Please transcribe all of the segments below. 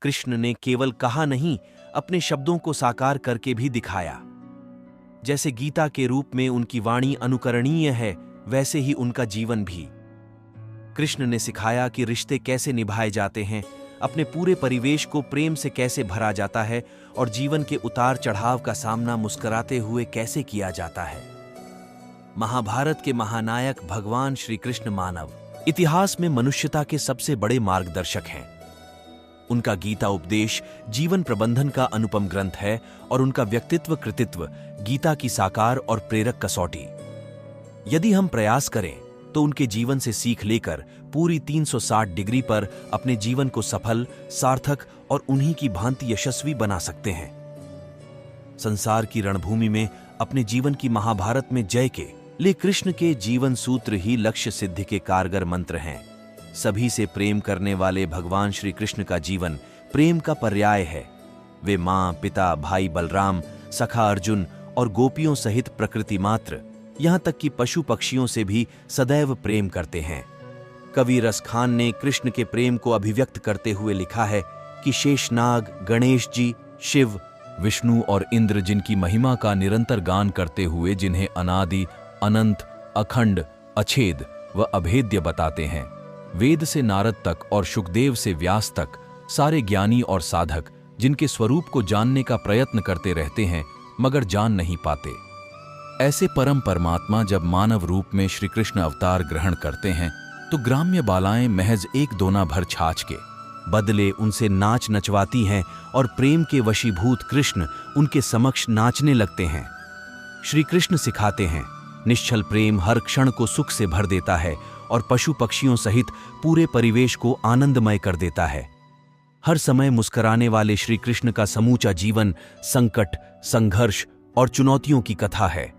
कृष्ण ने केवल कहा नहीं, अपने शब्दों को साकार करके भी दिखाया। जैसे गीता के रूप में उनकी वाणी अनुकरणीय है, वैसे ही उनका जीवन भी। कृष्ण ने सिखाया कि रिश्ते कैसे निभाए जाते हैं, अपने पूरे परिवेश को प्रेम से कैसे भरा जाता है और जीवन के उतार चढ़ाव का सामना मुस्कुराते हुए कैसे किया जाता है। महाभारत के महानायक भगवान श्री कृष्ण मानव इतिहास में मनुष्यता के सबसे बड़े मार्गदर्शक हैं। उनका गीता उपदेश जीवन प्रबंधन का अनुपम ग्रंथ है और उनका व्यक्तित्व कृतित्व गीता की साकार और प्रेरक कसौटी। यदि हम प्रयास करें तो उनके जीवन से सीख लेकर पूरी 360 डिग्री पर अपने जीवन को सफल, सार्थक और उन्हीं की भांति यशस्वी बना सकते हैं। संसार की रणभूमि में अपने जीवन की महाभारत में जय के लिए कृष्ण के जीवन सूत्र ही लक्ष्य सिद्धि के कारगर मंत्र हैं। सभी से प्रेम करने वाले भगवान श्री कृष्ण का जीवन प्रेम का पर्याय है। वे मां, पिता, भाई बलराम, सखा अर्जुन और गोपियों सहित प्रकृति मात्र, यहां तक कि पशु पक्षियों से भी सदैव प्रेम करते हैं। कवि रस खान ने कृष्ण के प्रेम को अभिव्यक्त करते हुए लिखा है कि शेषनाग, गणेश जी, शिव, विष्णु और इंद्र जिनकी महिमा का निरंतर गान करते हुए जिन्हें अनादि, अनंत, अखंड, अछेद व अभेद्य बताते हैं। वेद से नारद तक और शुकदेव से व्यास तक सारे ज्ञानी और साधक जिनके स्वरूप को जानने का प्रयत्न करते रहते हैं मगर जान नहीं पाते। ऐसे परम परमात्मा जब मानव रूप में श्री कृष्ण अवतार ग्रहण करते हैं तो ग्राम्य बालाएं महज एक दोना भर छाछ के बदले उनसे नाच नचवाती हैं और प्रेम के वशीभूत कृष्ण उनके समक्ष नाचने लगते हैं। श्री कृष्ण सिखाते हैं, निश्चल प्रेम हर क्षण को सुख से भर देता है और पशु पक्षियों सहित पूरे परिवेश को आनंदमय कर देता है। हर समय मुस्कुराने वाले श्री कृष्ण का समूचा जीवन संकट, संघर्ष और चुनौतियों की कथा है।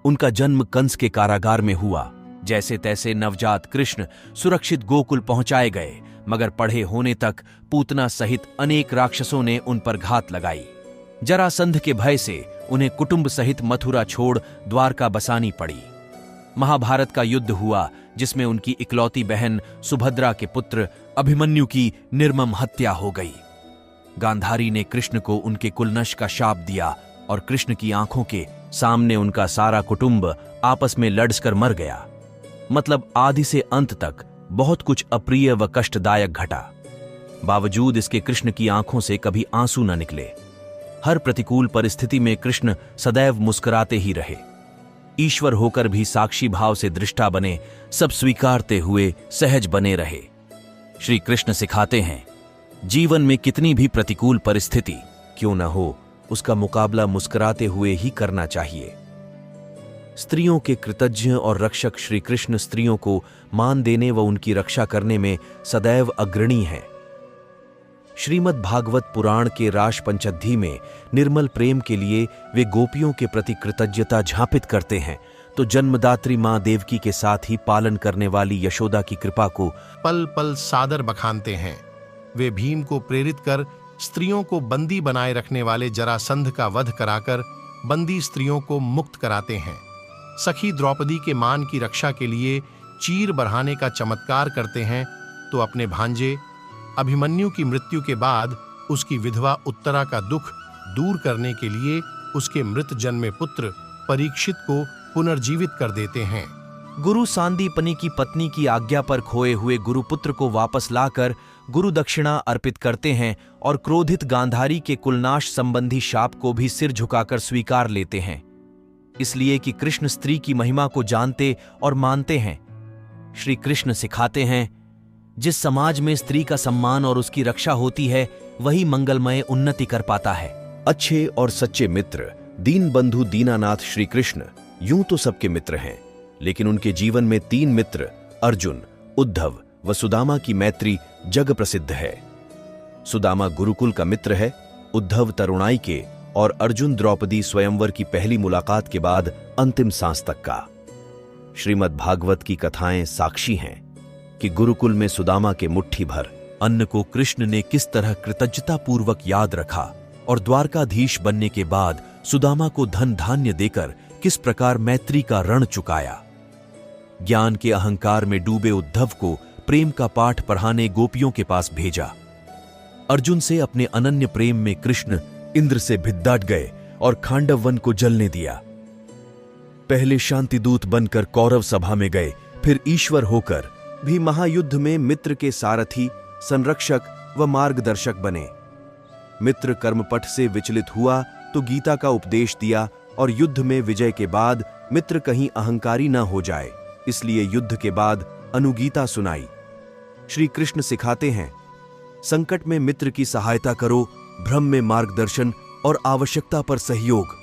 उनका जन्म कंस के कारागार में हुआ। जैसे तैसे नवजात कृष्ण सुरक्षित गोकुल पहुंचाए गए, मगर पढ़े होने तक पूतना सहित अनेक राक्षसों ने उन पर घात लगाई। जरासंध के भय से उन्हें कुटुंब सहित मथुरा छोड़ द्वारका बसानी पड़ी। महाभारत का युद्ध हुआ जिसमें उनकी इकलौती बहन सुभद्रा के पुत्र अभिमन्यु की निर्मम हत्या हो गई। गांधारी ने कृष्ण को उनके कुलनश का शाप दिया और कृष्ण की आंखों के सामने उनका सारा कुटुंब आपस में लड़कर मर गया। मतलब आदि से अंत तक बहुत कुछ अप्रिय व कष्टदायक घटा। बावजूद इसके कृष्ण की आंखों से कभी आंसू न निकले। हर प्रतिकूल परिस्थिति में कृष्ण सदैव मुस्कुराते ही रहे। ईश्वर होकर भी साक्षी भाव से दृष्टा बने, सब स्वीकारते हुए सहज बने रहे। श्री कृष्ण सिखाते हैं, जीवन में कितनी भी प्रतिकूल परिस्थिति क्यों न हो, उसका मुकाबला मुस्कुराते हुए ही करना चाहिए। स्त्रियों के कृतज्ञ और रक्षक श्री कृष्ण स्त्रियों को मान देने व उनकी रक्षा करने में सदैव अग्रणी हैं। श्रीमद् भागवत पुराण के राश पंचदधी में निर्मल प्रेम के लिए वे गोपियों के प्रति कृतज्ञता झापित करते हैं, तो जन्मदात्री मां देवकी के साथ ही पालन करने वाली यशोदा की कृपा को पल पल सादर बखानते हैं। वे भीम को प्रेरित कर स्त्रियों को बंदी बनाए रखने वाले जरासंध का वध कराकर बंदी स्त्रियों को मुक्त कराते हैं। सखी द्रौपदी के मान की रक्षा के लिए चीर बढ़ाने का चमत्कार करते हैं, तो अपने भांजे अभिमन्यु की मृत्यु के बाद उसकी विधवा उत्तरा का दुख दूर करने के लिए उसके मृत जन्मे पुत्र परीक्षित को पुनर्जीवित कर देते हैं। गुरु सांदीपनि की पत्नी की आज्ञा पर खोए हुए गुरुपुत्र को वापस लाकर गुरु दक्षिणा अर्पित करते हैं और क्रोधित गांधारी के कुलनाश संबंधी शाप को भी सिर झुकाकर स्वीकार लेते हैं, इसलिए कि कृष्ण स्त्री की महिमा को जानते और मानते हैं। श्री कृष्ण सिखाते हैं, जिस समाज में स्त्री का सम्मान और उसकी रक्षा होती है, वही मंगलमय उन्नति कर पाता है। अच्छे और सच्चे मित्र दीन बंधु दीनानाथ श्री कृष्ण यूं तो सबके मित्र हैं, लेकिन उनके जीवन में 3 मित्र अर्जुन, उद्धव व सुदामा की मैत्री जग प्रसिद्ध है। सुदामा गुरुकुल का मित्र है, उद्धव तरुणाई के और अर्जुन द्रौपदी स्वयंवर की पहली मुलाकात के बाद अंतिम सांस तक का। श्रीमद् भागवत की कथाएं साक्षी हैं कि गुरुकुल में सुदामा के मुट्ठी भर अन्न को कृष्ण ने किस तरह कृतज्ञतापूर्वक याद रखा और द्वारकाधीश बनने के बाद सुदामा को धन धान्य देकर किस प्रकार मैत्री का ऋण चुकाया। ज्ञान के अहंकार में डूबे उद्धव को प्रेम का पाठ पढ़ाने गोपियों के पास भेजा। अर्जुन से अपने अनन्य प्रेम में कृष्ण इंद्र से भिद्दाट गए और खांडव वन को जलने दिया। पहले शांतिदूत बनकर कौरव सभा में गए, फिर ईश्वर होकर भी महायुद्ध में मित्र के सारथी, संरक्षक व मार्गदर्शक बने। मित्र कर्मपट से विचलित हुआ तो गीता का उपदेश दिया और युद्ध में विजय के बाद मित्र कहीं अहंकारी न हो जाए, इसलिए युद्ध के बाद अनुगीता सुनाई। श्री कृष्ण सिखाते हैं, संकट में मित्र की सहायता करो, भ्रम में मार्गदर्शन और आवश्यकता पर सहयोग।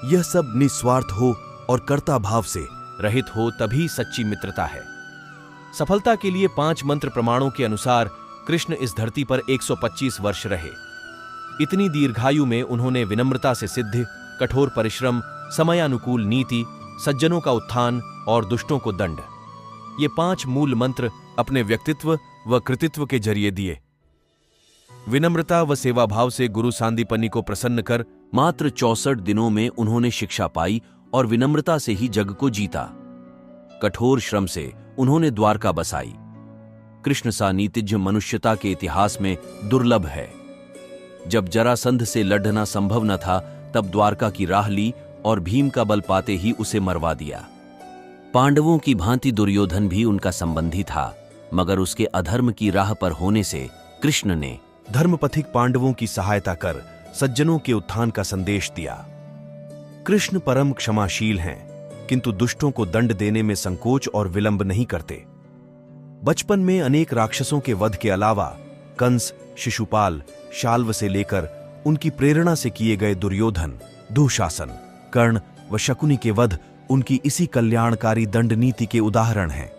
यह सब निस्वार्थ हो और कर्ता भाव से रहित हो तभी सच्ची मित्रता है। सफलता के लिए 5 मंत्र प्रमाणों के अनुसार कृष्ण इस धरती पर 125 वर्ष रहे। इतनी दीर्घायु में उन्होंने विनम्रता से सिद्ध, कठोर परिश्रम, समयानुकूल नीति, सज्जनों का उत्थान और दुष्टों को दंड, ये 5 मूल मंत्र अपने व्यक्तित्व व कृतित्व के जरिए दिए। विनम्रता व सेवाभाव से गुरु सांदीपनि को प्रसन्न कर मात्र 64 दिनों में उन्होंने शिक्षा पाई और विनम्रता से ही जग को जीता। कठोर श्रम से उन्होंने द्वारका बसाई। कृष्ण सा नीतिज्ञ मनुष्यता के इतिहास में दुर्लभ है। जब जरासंध से लड़ना संभव न था, तब द्वारका की राह ली और भीम का बल पाते ही उसे मरवा दिया। पांडवों की भांति दुर्योधन भी उनका संबंधी था, मगर उसके अधर्म की राह पर होने से कृष्ण ने धर्मपथिक पांडवों की सहायता कर सज्जनों के उत्थान का संदेश दिया। कृष्ण परम क्षमाशील हैं, किंतु दुष्टों को दंड देने में संकोच और विलंब नहीं करते। बचपन में अनेक राक्षसों के वध के अलावा कंस, शिशुपाल, शाल्व से लेकर उनकी प्रेरणा से किए गए दुर्योधन, दुःशासन, कर्ण व शकुनी के वध उनकी इसी कल्याणकारी दंड नीति के उदाहरण हैं।